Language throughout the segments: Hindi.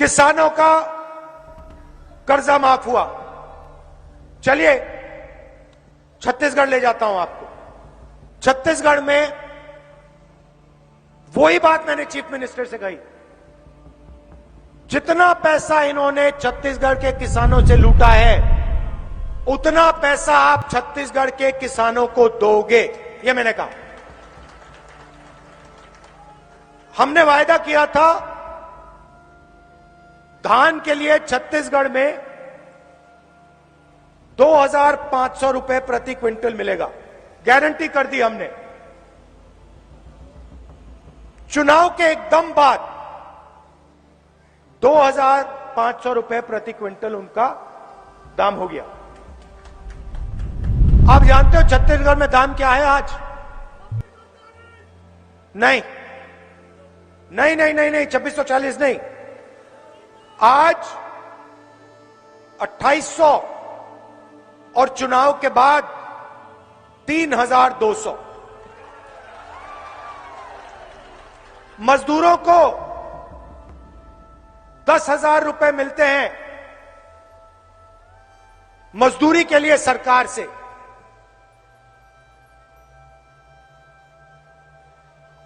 किसानों का कर्जा माफ हुआ। चलिए छत्तीसगढ़ ले जाता हूं आपको। छत्तीसगढ़ में वही बात मैंने चीफ मिनिस्टर से कही, जितना पैसा इन्होंने छत्तीसगढ़ के किसानों से लूटा है उतना पैसा आप छत्तीसगढ़ के किसानों को दोगे, यह मैंने कहा। हमने वायदा किया था धान के लिए छत्तीसगढ़ में 2,500 रुपए प्रति क्विंटल मिलेगा, गारंटी कर दी हमने। चुनाव के एकदम बाद 2,500 रुपए प्रति क्विंटल उनका दाम हो गया। आप जानते हो छत्तीसगढ़ में दाम क्या है आज? नहीं नहीं नहीं नहीं नहीं 2640 नहीं, आज 2800 और चुनाव के बाद 3,200। मजदूरों को 10,000 रुपए मिलते हैं मजदूरी के लिए सरकार से।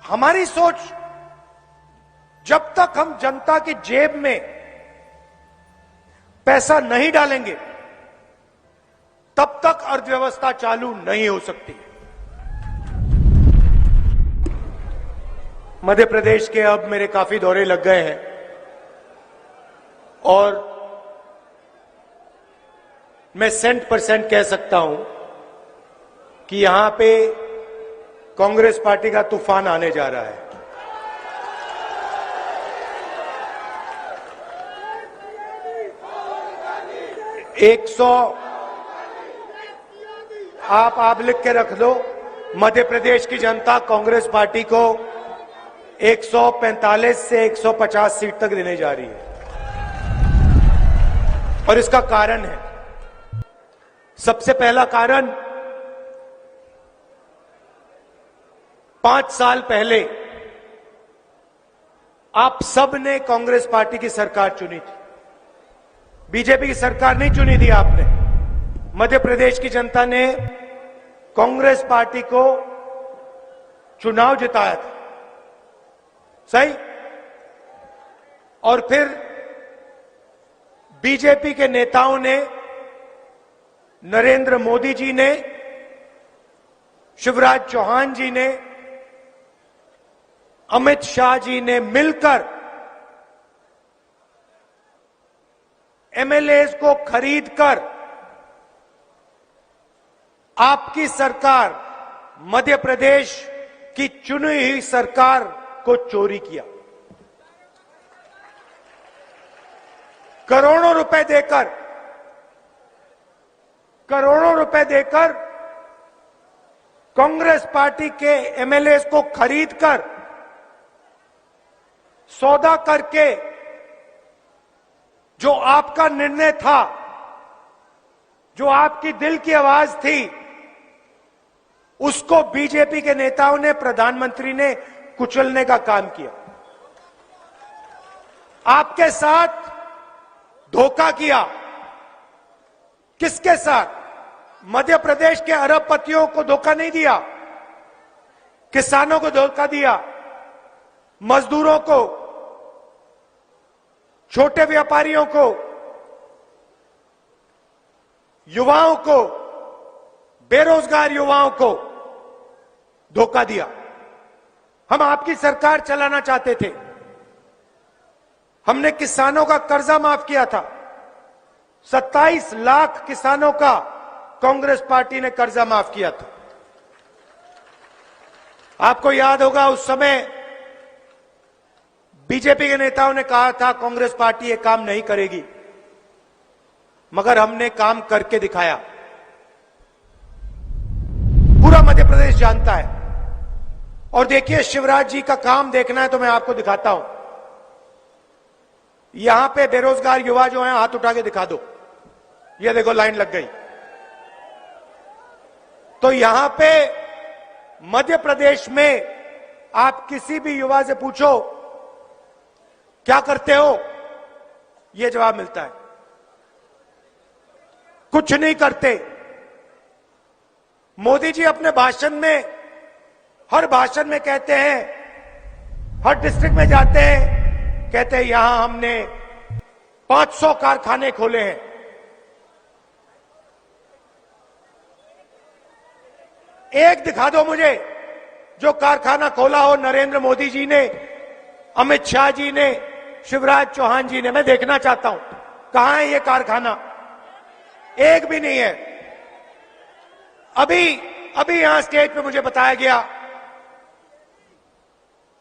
हमारी सोच, जब तक हम जनता की जेब में पैसा नहीं डालेंगे तब तक अर्थव्यवस्था चालू नहीं हो सकती। मध्य प्रदेश के अब मेरे काफी दौरे लग गए हैं और मैं 100% कह सकता हूं कि यहां पे कांग्रेस पार्टी का तूफान आने जा रहा है। आप लिख के रख लो, मध्य प्रदेश की जनता कांग्रेस पार्टी को 145 से 150 सीट तक देने जा रही है और इसका कारण है, सबसे पहला कारण 5 साल पहले आप सब ने कांग्रेस पार्टी की सरकार चुनी थी, बीजेपी की सरकार नहीं चुनी थी आपने। मध्य प्रदेश की जनता ने कांग्रेस पार्टी को चुनाव जिताया था, सही? और फिर बीजेपी के नेताओं ने, नरेंद्र मोदी जी ने, शिवराज चौहान जी ने, अमित शाह जी ने मिलकर एमएलएस को खरीदकर आपकी सरकार, मध्य प्रदेश की चुनी हुई सरकार को चोरी किया। करोड़ों रुपए देकर कांग्रेस पार्टी के एमएलएस को खरीदकर, सौदा करके, जो आपका निर्णय था, जो आपकी दिल की आवाज थी, उसको बीजेपी के नेताओं ने, प्रधानमंत्री ने कुचलने का काम किया। आपके साथ धोखा किया। किसके साथ? मध्य प्रदेश के अरबपतियों को धोखा नहीं दिया, किसानों को धोखा दिया, मजदूरों को, छोटे व्यापारियों को, युवाओं को, बेरोजगार युवाओं को धोखा दिया। हम आपकी सरकार चलाना चाहते थे, हमने किसानों का कर्जा माफ किया था। 27 लाख किसानों का कांग्रेस पार्टी ने कर्जा माफ किया था। आपको याद होगा उस समय बीजेपी के नेताओं ने कहा था कांग्रेस पार्टी ये काम नहीं करेगी, मगर हमने काम करके दिखाया। पूरा मध्य प्रदेश जानता है। और देखिए, शिवराज जी का काम देखना है तो मैं आपको दिखाता हूं। यहां पे बेरोजगार युवा जो हैं, हाथ उठा के दिखा दो। ये देखो, लाइन लग गई। तो यहां पे मध्य प्रदेश में आप किसी भी युवा से पूछो क्या करते हो, यह जवाब मिलता है। कुछ नहीं करते। मोदी जी अपने भाषण में, हर भाषण में कहते हैं, हर डिस्ट्रिक्ट में जाते हैं, कहते हैं यहां हमने 500 कारखाने खोले हैं। एक दिखा दो मुझे जो कारखाना खोला हो नरेंद्र मोदी जी ने, अमित शाह जी ने, शिवराज चौहान जी ने। मैं देखना चाहता हूं कहां है ये कारखाना। एक भी नहीं है। अभी यहां स्टेज पे मुझे बताया गया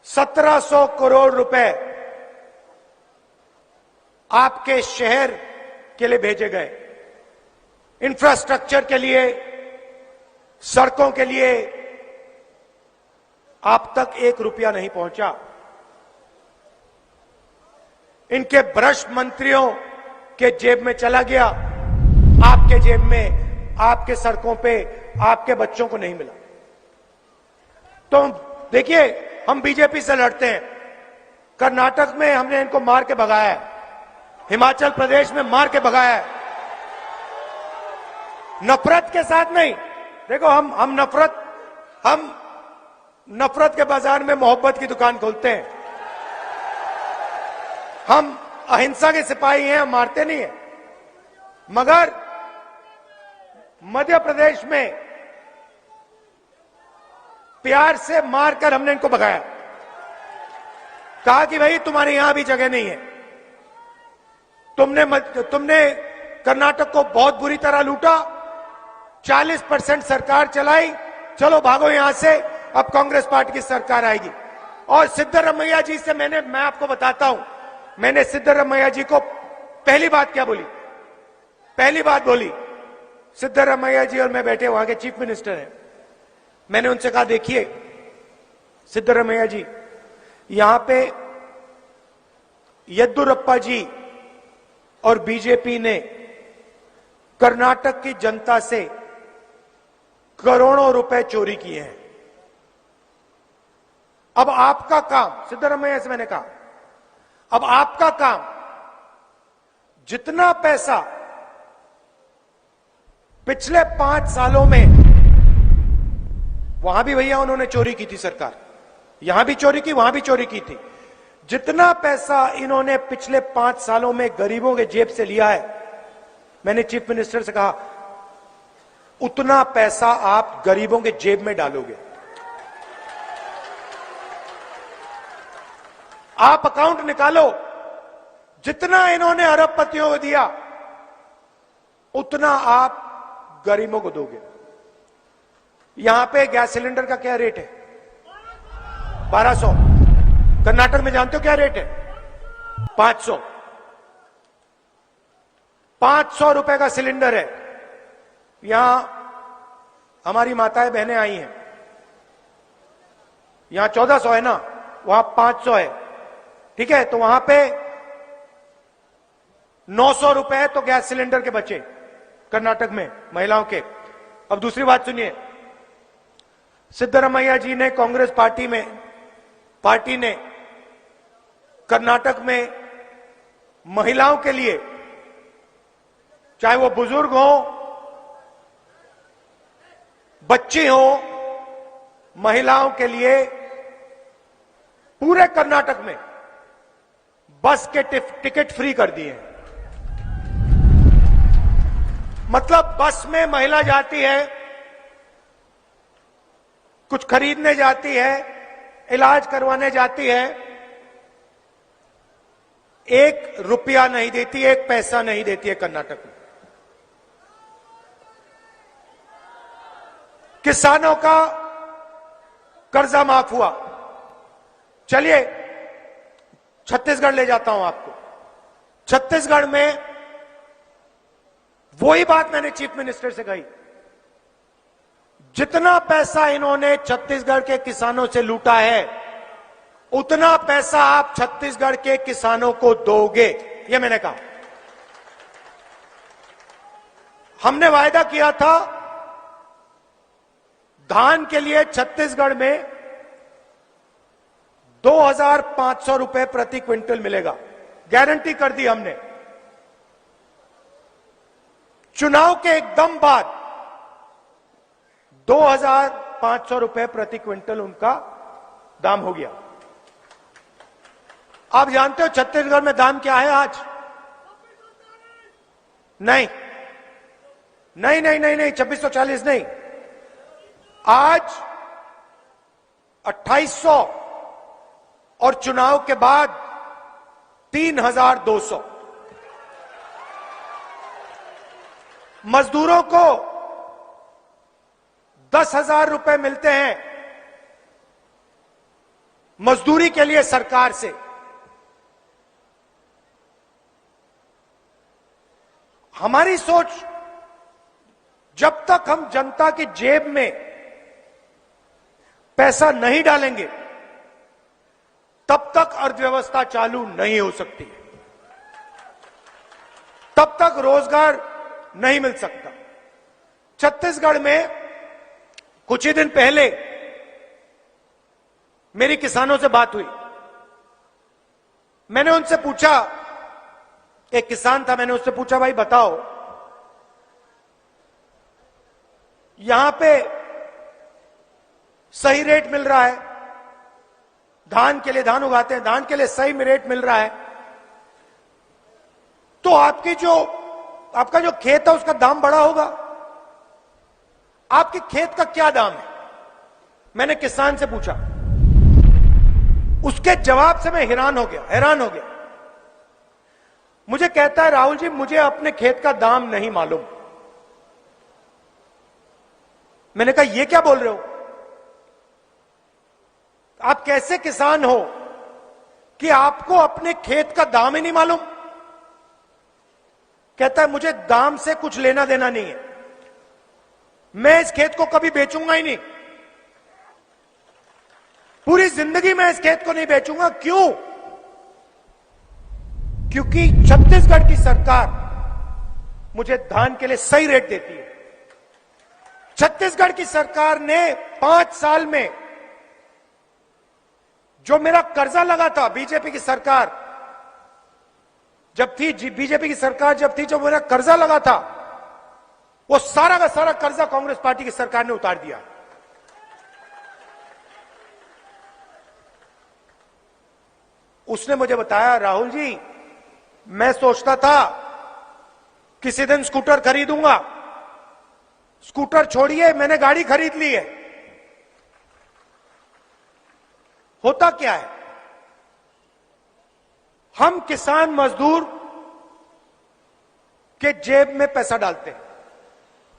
1700 करोड़ रुपए आपके शहर के लिए भेजे गए, इंफ्रास्ट्रक्चर के लिए, सड़कों के लिए। आप तक 1 रुपया नहीं पहुंचा। इनके भ्रष्ट मंत्रियों के जेब में चला गया, आपके जेब में, आपके सड़कों पे, आपके बच्चों को नहीं मिला। तो देखिए, हम बीजेपी से लड़ते हैं। कर्नाटक में हमने इनको मार के भगाया है, हिमाचल प्रदेश में मार के भगाया है, नफरत के साथ नहीं। देखो, हम नफरत के बाजार में मोहब्बत की दुकान खोलते हैं। हम अहिंसा के सिपाही हैं, हम मारते नहीं हैं। मगर मध्य प्रदेश में प्यार से मारकर हमने इनको भगाया, कहा कि भाई तुम्हारे यहां भी जगह नहीं है। तुमने कर्नाटक को बहुत बुरी तरह लूटा, 40% सरकार चलाई, चलो भागो यहां से, अब कांग्रेस पार्टी की सरकार आएगी। और सिद्धरमैया जी से मैं आपको बताता हूं, मैंने सिद्धरमैया जी को पहली बात क्या बोली, पहली बात बोली, सिद्धरमैया जी और मैं बैठे, वहां के चीफ मिनिस्टर हैं, मैंने उनसे कहा देखिए सिद्धरमैया जी, यहां पे येद्दुरप्पा जी और बीजेपी ने कर्नाटक की जनता से करोड़ों रुपए चोरी किए हैं। अब आपका काम, सिद्धरमैया से मैंने कहा, अब आपका काम, जितना पैसा पिछले 5 सालों में, वहां भी भैया उन्होंने चोरी की थी सरकार, यहां भी चोरी की, वहां भी चोरी की थी, जितना पैसा इन्होंने पिछले 5 सालों में गरीबों के जेब से लिया है, मैंने चीफ मिनिस्टर से कहा उतना पैसा आप गरीबों के जेब में डालोगे। आप अकाउंट निकालो, जितना इन्होंने अरबपतियों को दिया उतना आप गरीबों को दोगे। यहां पे गैस सिलेंडर का क्या रेट है? 1200। कर्नाटक में जानते हो क्या रेट है? 500। 500 रुपए का सिलेंडर है। यहां हमारी माताएं बहनें आई हैं, यहां 1400 है ना, वहां 500 है, ठीक है? तो वहां पे 900 रुपए तो गैस सिलेंडर के बचे कर्नाटक में महिलाओं के। अब दूसरी बात सुनिए, सिद्धरमैया जी ने, कांग्रेस पार्टी ने कर्नाटक में महिलाओं के लिए, चाहे वो बुजुर्ग हो, बच्चे हो, महिलाओं के लिए पूरे कर्नाटक में बस के टिकट फ्री कर दिए हैं। मतलब बस में महिला जाती है, कुछ खरीदने जाती है, इलाज करवाने जाती है, 1 रुपया नहीं देती, 1 पैसा नहीं देती है कर्नाटक में। किसानों का कर्जा माफ हुआ। चलिए छत्तीसगढ़ ले जाता हूं आपको। छत्तीसगढ़ में वही बात मैंने चीफ मिनिस्टर से कही, जितना पैसा इन्होंने छत्तीसगढ़ के किसानों से लूटा है उतना पैसा आप छत्तीसगढ़ के किसानों को दोगे, ये मैंने कहा। हमने वायदा किया था धान के लिए छत्तीसगढ़ में 2500 रुपए प्रति क्विंटल मिलेगा, गारंटी कर दी हमने। चुनाव के एकदम बाद 2,500 रुपए प्रति क्विंटल उनका दाम हो गया। आप जानते हो छत्तीसगढ़ में दाम क्या है आज? नहीं नहीं नहीं नहीं नहीं 2640 नहीं, आज 2800 और चुनाव के बाद 3,200। मजदूरों को 10,000 रुपए मिलते हैं मजदूरी के लिए सरकार से। हमारी सोच, जब तक हम जनता की जेब में पैसा नहीं डालेंगे तब तक अर्थव्यवस्था चालू नहीं हो सकती, तब तक रोजगार नहीं मिल सकता। छत्तीसगढ़ में कुछ ही दिन पहले मेरी किसानों से बात हुई। मैंने उनसे पूछा, एक किसान था, मैंने उससे पूछा भाई बताओ यहां पे सही रेट मिल रहा है, धान के लिए, धान उगाते हैं, धान के लिए सही में रेट मिल रहा है, तो आपका जो खेत है उसका दाम बढ़ा होगा, आपके खेत का क्या दाम है? मैंने किसान से पूछा। उसके जवाब से मैं हैरान हो गया। मुझे कहता है राहुल जी मुझे अपने खेत का दाम नहीं मालूम। मैंने कहा ये क्या बोल रहे हो? आप कैसे किसान हो कि आपको अपने खेत का दाम ही नहीं मालूम? कहता है मुझे दाम से कुछ लेना देना नहीं है, मैं इस खेत को कभी बेचूंगा ही नहीं, पूरी जिंदगी मैं इस खेत को नहीं बेचूंगा। क्यों? क्योंकि छत्तीसगढ़ की सरकार मुझे धान के लिए सही रेट देती है। छत्तीसगढ़ की सरकार ने 5 साल में जो मेरा कर्जा लगा था, बीजेपी की सरकार जब थी, जो मेरा कर्जा लगा था, वो सारा का सारा कर्जा कांग्रेस पार्टी की सरकार ने उतार दिया। उसने मुझे बताया राहुल जी मैं सोचता था किसी दिन स्कूटर खरीदूंगा, स्कूटर छोड़िए मैंने गाड़ी खरीद ली है। होता क्या है, हम किसान मजदूर के जेब में पैसा डालते हैं।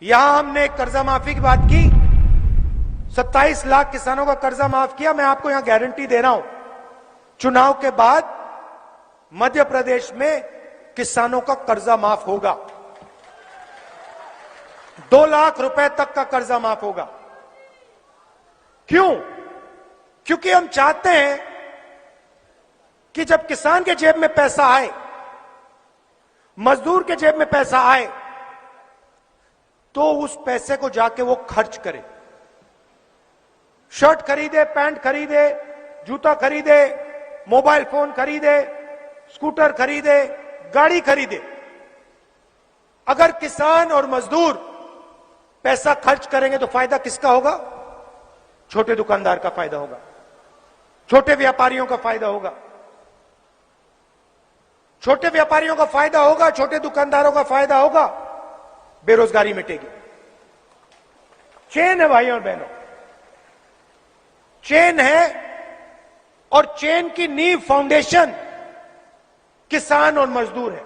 यहां हमने कर्जा माफी की बात की, 27 लाख किसानों का कर्जा माफ किया। मैं आपको यहां गारंटी दे रहा हूं, चुनाव के बाद मध्य प्रदेश में किसानों का कर्जा माफ होगा, 2 लाख रुपए तक का कर्जा माफ होगा। क्यों? क्योंकि हम चाहते हैं कि जब किसान के जेब में पैसा आए, मजदूर के जेब में पैसा आए, तो उस पैसे को जाके वो खर्च करे, शर्ट खरीदे, पैंट खरीदे, जूता खरीदे, मोबाइल फोन खरीदे, स्कूटर खरीदे, गाड़ी खरीदे। अगर किसान और मजदूर पैसा खर्च करेंगे तो फायदा किसका होगा? छोटे दुकानदार का फायदा होगा, छोटे व्यापारियों का फायदा होगा, छोटे व्यापारियों का फायदा होगा, छोटे दुकानदारों का फायदा होगा, बेरोजगारी मिटेगी। चेन है भाइयों और बहनों, चेन है, और चेन की नींव, फाउंडेशन किसान और मजदूर है।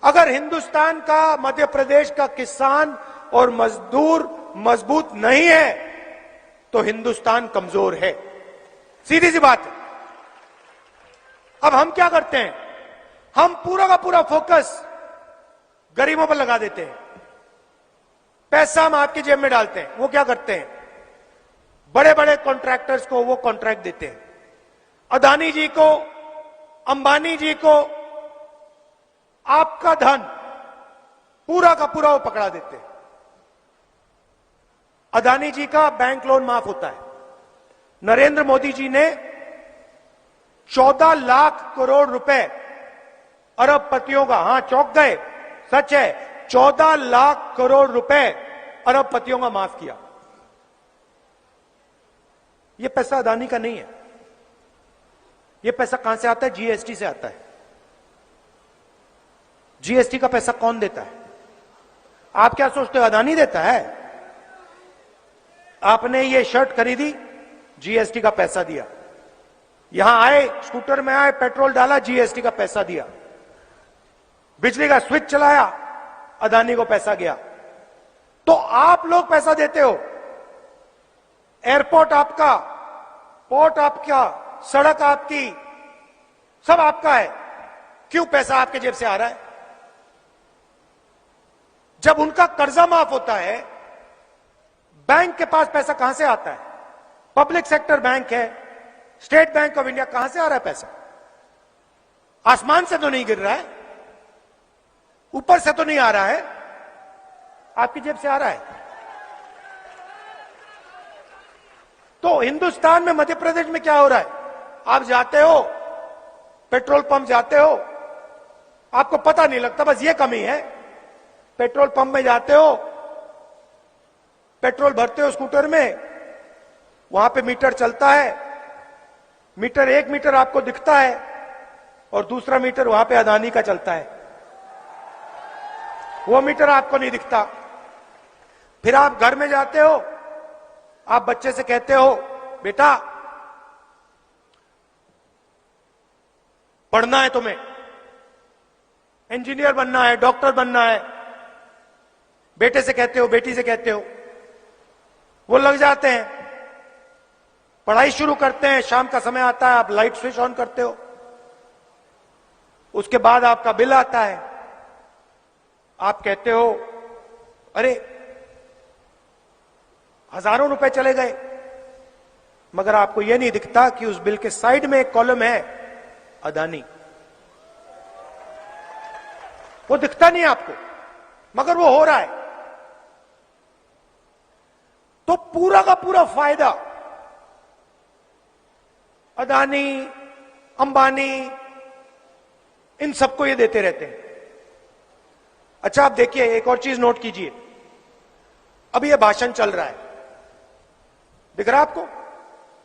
अगर हिंदुस्तान का, मध्य प्रदेश का किसान और मजदूर मजबूत नहीं है तो हिंदुस्तान कमजोर है, सीधी सी बात है। अब हम क्या करते हैं, हम पूरा का पूरा फोकस गरीबों पर लगा देते हैं, पैसा हम आपकी जेब में डालते हैं। वो क्या करते हैं, बड़े बड़े कॉन्ट्रैक्टर्स को वो कॉन्ट्रैक्ट देते हैं, अदानी जी को, अंबानी जी को, आपका धन पूरा का पूरा वो पकड़ा देते हैं। अदानी जी का बैंक लोन माफ होता है। नरेंद्र मोदी जी ने 14 लाख करोड़ रुपए अरबपतियों का, हां चौंक गए, सच है, 14 लाख करोड़ रुपए अरबपतियों का माफ किया। यह पैसा अदानी का नहीं है। यह पैसा कहां से आता है? जीएसटी से आता है। जीएसटी का पैसा कौन देता है? आप क्या सोचते हो अदानी देता है? आपने ये शर्ट खरीदी, जीएसटी का पैसा दिया। यहां आए, स्कूटर में आए, पेट्रोल डाला, जीएसटी का पैसा दिया। बिजली का स्विच चलाया, अदानी को पैसा गया। तो आप लोग पैसा देते हो। एयरपोर्ट आपका, पोर्ट आपका, सड़क आपकी, सब आपका है। क्यों पैसा आपके जेब से आ रहा है? जब उनका कर्जा माफ होता है, बैंक के पास पैसा कहां से आता है? पब्लिक सेक्टर बैंक है, स्टेट बैंक ऑफ इंडिया, कहां से आ रहा है पैसा? आसमान से तो नहीं गिर रहा है, ऊपर से तो नहीं आ रहा है, आपकी जेब से आ रहा है। तो हिंदुस्तान में, मध्य प्रदेश में क्या हो रहा है? आप जाते हो, पेट्रोल पंप जाते हो, आपको पता नहीं लगता, बस ये कमी है। पेट्रोल पंप में जाते हो, पेट्रोल भरते हो स्कूटर में, वहां पे मीटर चलता है। मीटर, एक मीटर आपको दिखता है और दूसरा मीटर वहां पे अदानी का चलता है। वो मीटर आपको नहीं दिखता। फिर आप घर में जाते हो, आप बच्चे से कहते हो, बेटा पढ़ना है तुम्हें, इंजीनियर बनना है, डॉक्टर बनना है। बेटे से कहते हो, बेटी से कहते हो, वो लग जाते हैं, पढ़ाई शुरू करते हैं। शाम का समय आता है, आप लाइट स्विच ऑन करते हो, उसके बाद आपका बिल आता है। आप कहते हो, अरे हजारों रुपए चले गए, मगर आपको यह नहीं दिखता कि उस बिल के साइड में एक कॉलम है अदानी। वो दिखता नहीं आपको, मगर वो हो रहा है। तो पूरा का पूरा फायदा अदानी, अंबानी, इन सबको ये देते रहते हैं। अच्छा, आप देखिए, एक और चीज नोट कीजिए। अभी ये भाषण चल रहा है, दिख रहा है आपको?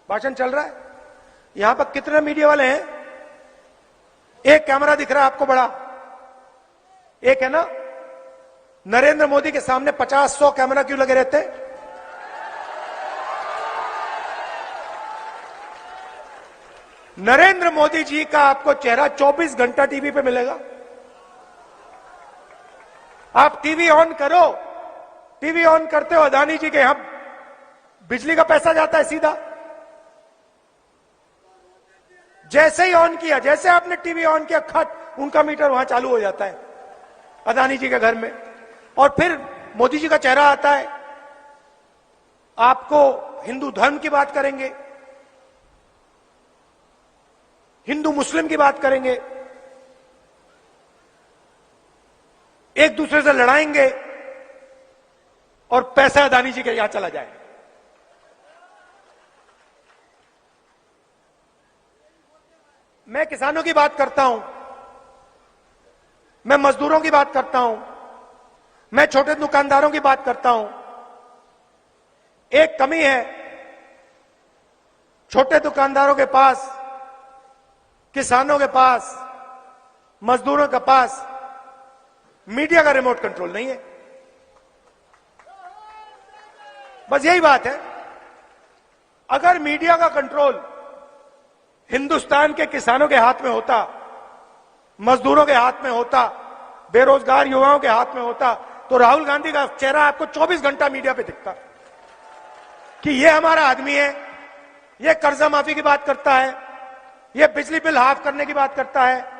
भाषण चल रहा है। यहां पर कितने मीडिया वाले हैं? एक कैमरा दिख रहा है आपको बड़ा, एक है ना? नरेंद्र मोदी के सामने 50-100 कैमरा क्यों लगे रहते हैं? नरेंद्र मोदी जी का आपको चेहरा 24 घंटा टीवी पे मिलेगा। आप टीवी ऑन करो, टीवी ऑन करते हो, अदानी जी के यहां बिजली का पैसा जाता है सीधा। जैसे ही ऑन किया, जैसे आपने टीवी ऑन किया, खट, उनका मीटर वहां चालू हो जाता है अदानी जी के घर में। और फिर मोदी जी का चेहरा आता है, आपको हिंदू धर्म की बात करेंगे, हिंदू मुस्लिम की बात करेंगे, एक दूसरे से लड़ाएंगे और पैसा अदानी जी के यहां चला जाए। मैं किसानों की बात करता हूं, मैं मजदूरों की बात करता हूं, मैं छोटे दुकानदारों की बात करता हूं। एक कमी है, छोटे दुकानदारों के पास, किसानों के पास, मजदूरों के पास मीडिया का रिमोट कंट्रोल नहीं है। बस यही बात है। अगर मीडिया का कंट्रोल हिंदुस्तान के किसानों के हाथ में होता, मजदूरों के हाथ में होता, बेरोजगार युवाओं के हाथ में होता, तो राहुल गांधी का चेहरा आपको 24 घंटा मीडिया पे दिखता कि ये हमारा आदमी है, ये कर्जा माफी की बात करता है, ये बिजली बिल हाफ करने की बात करता है,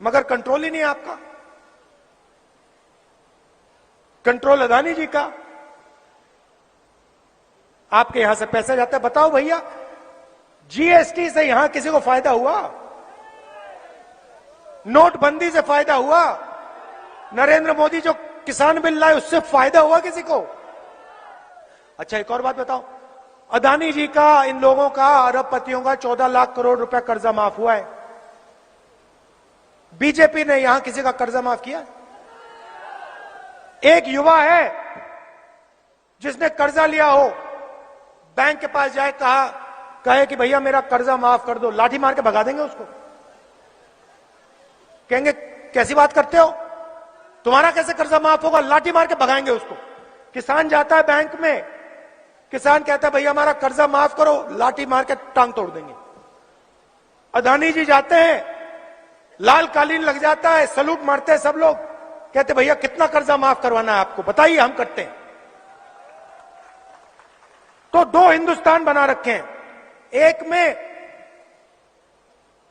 मगर कंट्रोल ही नहीं है आपका। कंट्रोल अदानी जी का। आपके यहां से पैसा जाता है। बताओ भैया, जीएसटी से यहां किसी को फायदा हुआ? नोटबंदी से फायदा हुआ? नरेंद्र मोदी जो किसान बिल लाए उससे फायदा हुआ किसी को? अच्छा, एक और बात बताओ, अदानी जी का, इन लोगों का, अरबपतियों का 14 लाख करोड़ रुपए कर्जा माफ हुआ है। बीजेपी ने यहां किसी का कर्जा माफ किया? एक युवा है जिसने कर्जा लिया हो, बैंक के पास जाए, कहे कि भैया मेरा कर्जा माफ कर दो, लाठी मार के भगा देंगे उसको। कहेंगे कैसी बात करते हो, तुम्हारा कैसे कर्जा माफ होगा, लाठी मार के भगाएंगे उसको। किसान जाता है बैंक में, किसान कहता है भैया हमारा कर्जा माफ करो, लाठी मार के टांग तोड़ देंगे। अदानी जी जाते हैं, लाल कालीन लग जाता है, सलूट मारते हैं सब लोग, कहते भैया कितना कर्जा माफ करवाना है आपको, बताइए हम करते हैं। तो दो हिंदुस्तान बना रखे हैं, एक में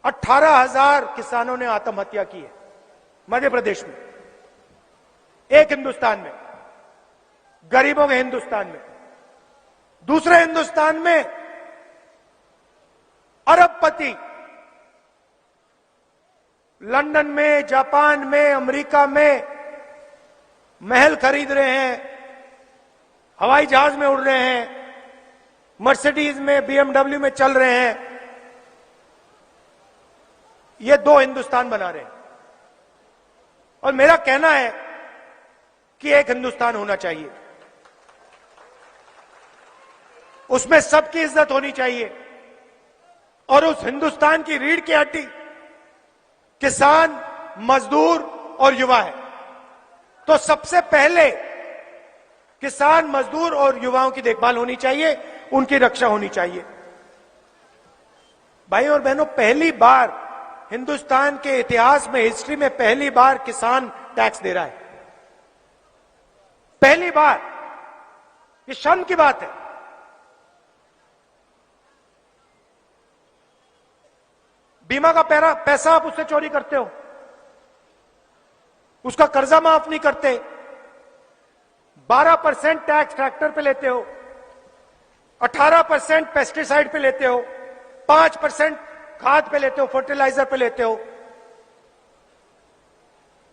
18,000 किसानों ने आत्महत्या की है मध्य प्रदेश में, एक हिंदुस्तान में, गरीबों के हिंदुस्तान में। दूसरे हिंदुस्तान में अरबपति लंदन में, जापान में, अमेरिका में महल खरीद रहे हैं, हवाई जहाज में उड़ रहे हैं, मर्सिडीज में, बीएमडब्ल्यू में चल रहे हैं। ये दो हिंदुस्तान बना रहे हैं। और मेरा कहना है कि एक हिंदुस्तान होना चाहिए, उसमें सबकी इज्जत होनी चाहिए, और उस हिंदुस्तान की रीढ़ की हड्डी किसान, मजदूर और युवा है। तो सबसे पहले किसान, मजदूर और युवाओं की देखभाल होनी चाहिए, उनकी रक्षा होनी चाहिए। भाई और बहनों, पहली बार हिंदुस्तान के इतिहास में, हिस्ट्री में पहली बार किसान टैक्स दे रहा है, पहली बार। ये शर्म की बात है। बीमा का पैसा आप उससे चोरी करते हो, उसका कर्जा माफ नहीं करते, 12% टैक्स ट्रैक्टर पे लेते हो, 18% पेस्टिसाइड पे लेते हो, 5% खाद पे लेते हो, फर्टिलाइजर पे लेते हो।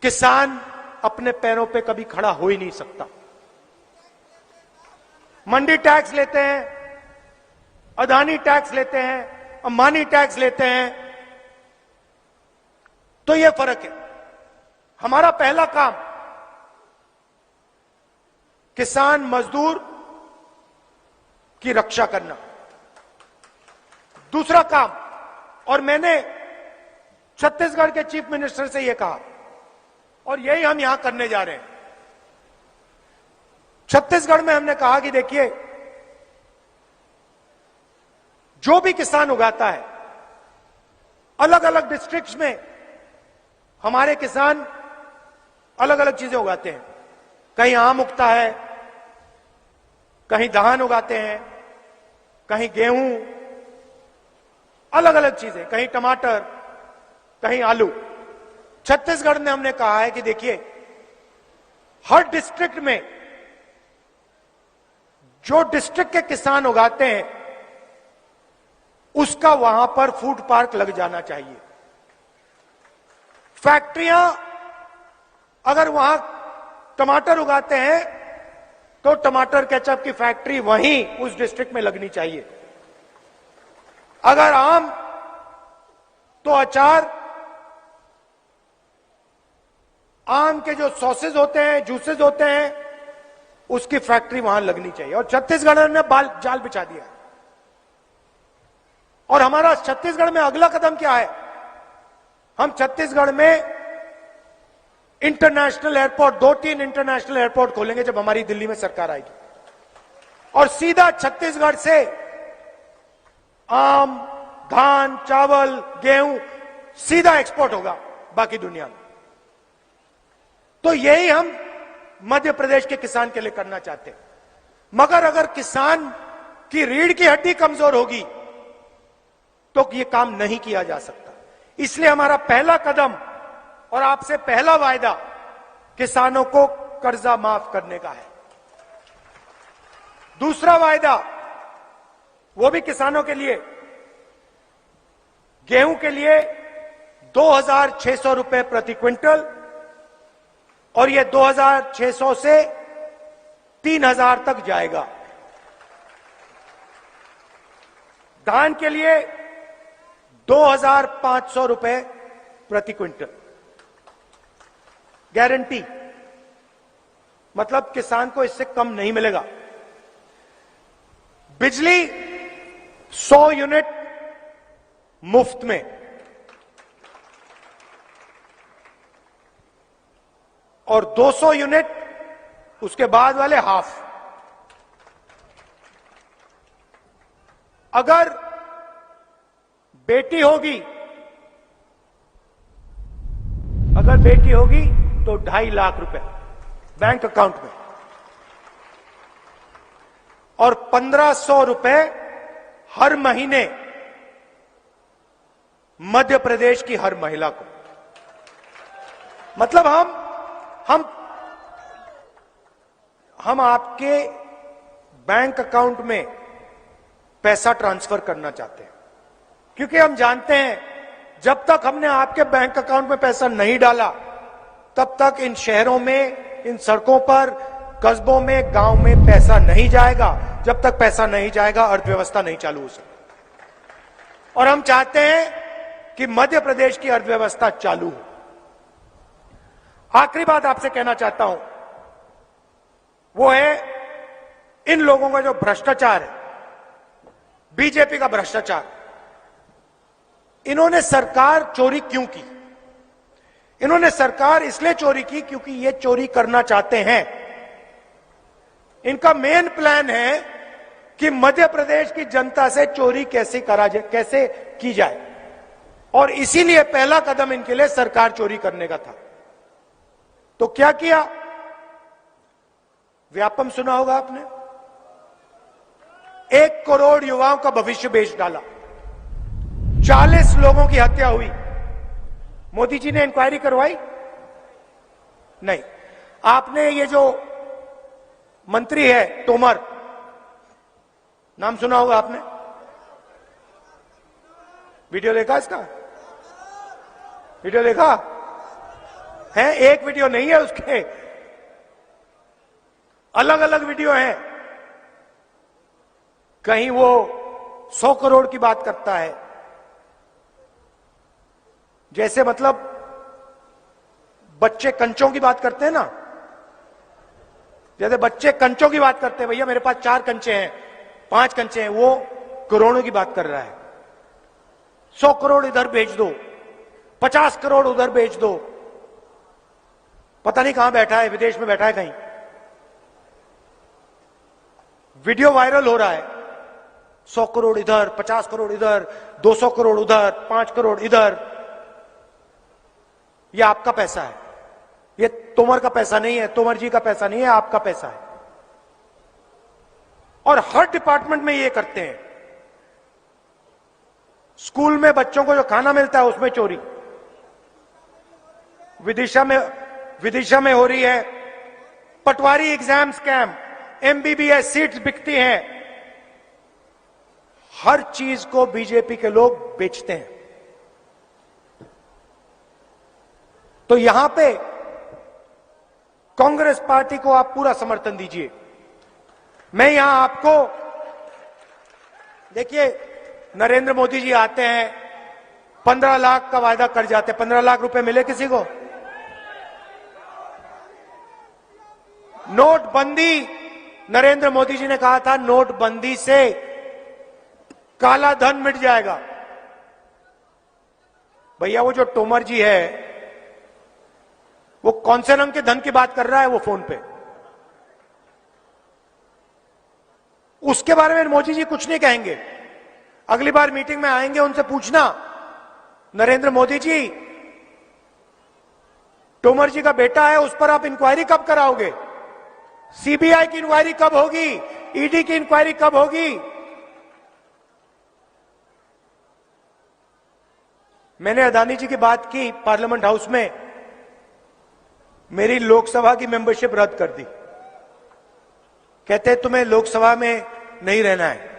किसान अपने पैरों पे कभी खड़ा हो ही नहीं सकता। मंडी टैक्स लेते हैं, अदानी टैक्स लेते हैं, अंबानी टैक्स लेते हैं। तो यह फर्क है। हमारा पहला काम किसान, मजदूर की रक्षा करना। दूसरा काम, और मैंने छत्तीसगढ़ के चीफ मिनिस्टर से यह कहा, और यही हम यहां करने जा रहे हैं। छत्तीसगढ़ में हमने कहा कि देखिए, जो भी किसान उगाता है, अलग अलग डिस्ट्रिक्ट्स में हमारे किसान अलग अलग चीजें उगाते हैं। कहीं आम उगता है, कहीं धान उगाते हैं, कहीं गेहूं, अलग अलग चीजें, कहीं टमाटर, कहीं आलू। छत्तीसगढ़ ने हमने कहा है कि देखिए, हर डिस्ट्रिक्ट में जो डिस्ट्रिक्ट के किसान उगाते हैं, उसका वहां पर फूड पार्क लग जाना चाहिए। फैक्ट्रियां अगर वहां टमाटर उगाते हैं, तो टमाटर केचप की फैक्ट्री वहीं उस डिस्ट्रिक्ट में लगनी चाहिए। अगर आम, तो अचार, आम के जो सॉसेज होते हैं, जूसेज होते हैं, उसकी फैक्ट्री वहां लगनी चाहिए। और छत्तीसगढ़ ने जाल बिछा दिया। और हमारा छत्तीसगढ़ में अगला कदम क्या है? हम छत्तीसगढ़ में इंटरनेशनल एयरपोर्ट, 2-3 इंटरनेशनल एयरपोर्ट खोलेंगे जब हमारी दिल्ली में सरकार आएगी, और सीधा छत्तीसगढ़ से आम, धान, चावल, गेहूं सीधा एक्सपोर्ट होगा बाकी दुनिया में। तो यही हम मध्य प्रदेश के किसान के लिए करना चाहते हैं। मगर अगर किसान की रीढ़ की हड्डी कमजोर होगी तो ये काम नहीं किया जा सकता। इसलिए हमारा पहला कदम और आपसे पहला वायदा किसानों को कर्जा माफ करने का है। दूसरा वायदा, वो भी किसानों के लिए, गेहूं के लिए 2,600 रुपए प्रति क्विंटल, और ये 2,600 से 3,000 तक जाएगा। धान के लिए 2,500 रुपए प्रति क्विंटल गारंटी। मतलब किसान को इससे कम नहीं मिलेगा। बिजली 100 यूनिट मुफ्त में, और 200 यूनिट उसके बाद वाले हाफ। अगर बेटी होगी तो 2.5 लाख रुपए बैंक अकाउंट में, और 1500 रुपए हर महीने मध्य प्रदेश की हर महिला को। मतलब हम आपके बैंक अकाउंट में पैसा ट्रांसफर करना चाहते हैं, क्योंकि हम जानते हैं जब तक हमने आपके बैंक अकाउंट में पैसा नहीं डाला तब तक इन शहरों में, इन सड़कों पर, कस्बों में, गांव में पैसा नहीं जाएगा। जब तक पैसा नहीं जाएगा अर्थव्यवस्था नहीं चालू हो सकती। और हम चाहते हैं कि मध्य प्रदेश की अर्थव्यवस्था चालू हो। आखिरी बात आपसे कहना चाहता हूं, वो है इन लोगों का जो भ्रष्टाचार है, बीजेपी का भ्रष्टाचार। इन्होंने सरकार चोरी क्यों की? इन्होंने सरकार इसलिए चोरी की क्योंकि ये चोरी करना चाहते हैं। इनका मेन प्लान है कि मध्य प्रदेश की जनता से चोरी कैसे की जाए, और इसीलिए पहला कदम इनके लिए सरकार चोरी करने का था। तो क्या किया? व्यापम सुना होगा आपने, 1 करोड़ युवाओं का भविष्य बेच डाला, 40 लोगों की हत्या हुई। मोदी जी ने इंक्वायरी करवाई? नहीं। आपने ये जो मंत्री है तोमर, नाम सुना होगा आपने, वीडियो देखा इसका? वीडियो देखा है? एक वीडियो नहीं है, उसके अलग अलग वीडियो हैं। कहीं वो 100 करोड़ की बात करता है, जैसे मतलब बच्चे कंचों की बात करते हैं ना, जैसे बच्चे कंचों की बात करते हैं, भैया मेरे पास 4 कंचे हैं, 5 कंचे हैं, वो करोड़ों की बात कर रहा है। 100 करोड़ इधर भेज दो, 50 करोड़ उधर भेज दो, पता नहीं कहां बैठा है, विदेश में बैठा है कहीं। वीडियो वायरल हो रहा है, 100 करोड़ इधर, 50 करोड़ इधर, 200 करोड़ उधर, 5 करोड़ इधर। ये आपका पैसा है, ये तोमर का पैसा नहीं है, तोमर जी का पैसा नहीं है, आपका पैसा है। और हर डिपार्टमेंट में ये करते हैं। स्कूल में बच्चों को जो खाना मिलता है उसमें चोरी, विदिशा में हो रही है। पटवारी एग्जाम स्कैम, एमबीबीएस सीट्स बिकती हैं। हर चीज को बीजेपी के लोग बेचते हैं। तो यहां पे कांग्रेस पार्टी को आप पूरा समर्थन दीजिए। मैं यहां आपको, देखिए नरेंद्र मोदी जी आते हैं, 15 लाख का वायदा कर जाते हैं। 15 लाख रुपए मिले किसी को? नोटबंदी, नरेंद्र मोदी जी ने कहा था नोटबंदी से काला धन मिट जाएगा। भैया वो जो तोमर जी है, वो कौन से रंग के धन की बात कर रहा है वो फोन पे? उसके बारे में मोदी जी कुछ नहीं कहेंगे। अगली बार मीटिंग में आएंगे, उनसे पूछना, नरेंद्र मोदी जी, तोमर जी का बेटा है, उस पर आप इंक्वायरी कब कराओगे? सीबीआई की इंक्वायरी कब होगी? ईडी की इंक्वायरी कब होगी? मैंने अदानी जी की बात की पार्लियामेंट हाउस में, मेरी लोकसभा की मेंबरशिप रद्द कर दी। कहते हैं तुम्हें लोकसभा में नहीं रहना है,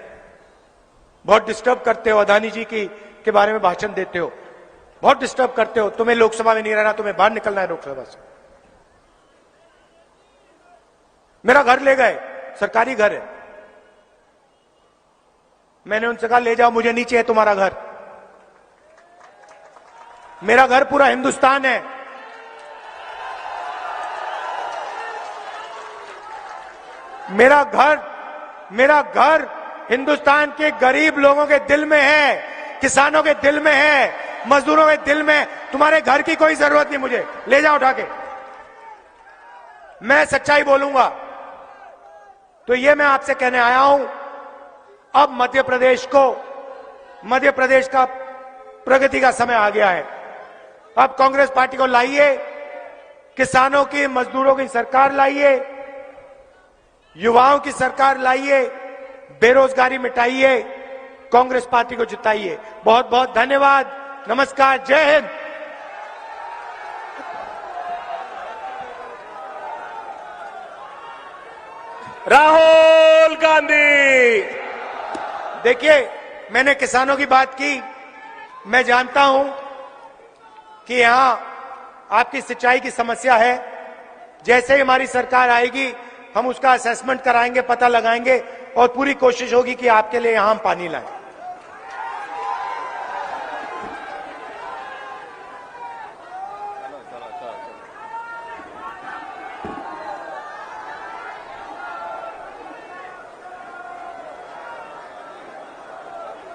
बहुत डिस्टर्ब करते हो, अदानी जी के बारे में भाषण देते हो, बहुत डिस्टर्ब करते हो, तुम्हें लोकसभा में नहीं रहना, तुम्हें बाहर निकलना है लोकसभा से। मेरा घर ले गए, सरकारी घर है। मैंने उनसे कहा ले जाओ, मुझे नहीं चाहिए तुम्हारा घर, मेरा घर पूरा हिंदुस्तान है। मेरा घर हिंदुस्तान के गरीब लोगों के दिल में है, किसानों के दिल में है, मजदूरों के दिल में। तुम्हारे घर की कोई जरूरत नहीं मुझे, ले जाओ उठा के। मैं सच्चाई बोलूंगा। तो ये मैं आपसे कहने आया हूं, अब मध्य प्रदेश का प्रगति का समय आ गया है। अब कांग्रेस पार्टी को लाइए, किसानों की, मजदूरों की सरकार लाइए, युवाओं की सरकार लाइए, बेरोजगारी मिटाइए, कांग्रेस पार्टी को जिताइए। बहुत बहुत धन्यवाद। नमस्कार, जय हिंद। राहुल गांधी। देखिए, मैंने किसानों की बात की। मैं जानता हूं कि यहां आपकी सिंचाई की समस्या है। जैसे ही हमारी सरकार आएगी, हम उसका असेसमेंट कराएंगे, पता लगाएंगे और पूरी कोशिश होगी कि आपके लिए यहां हम पानी लाएं।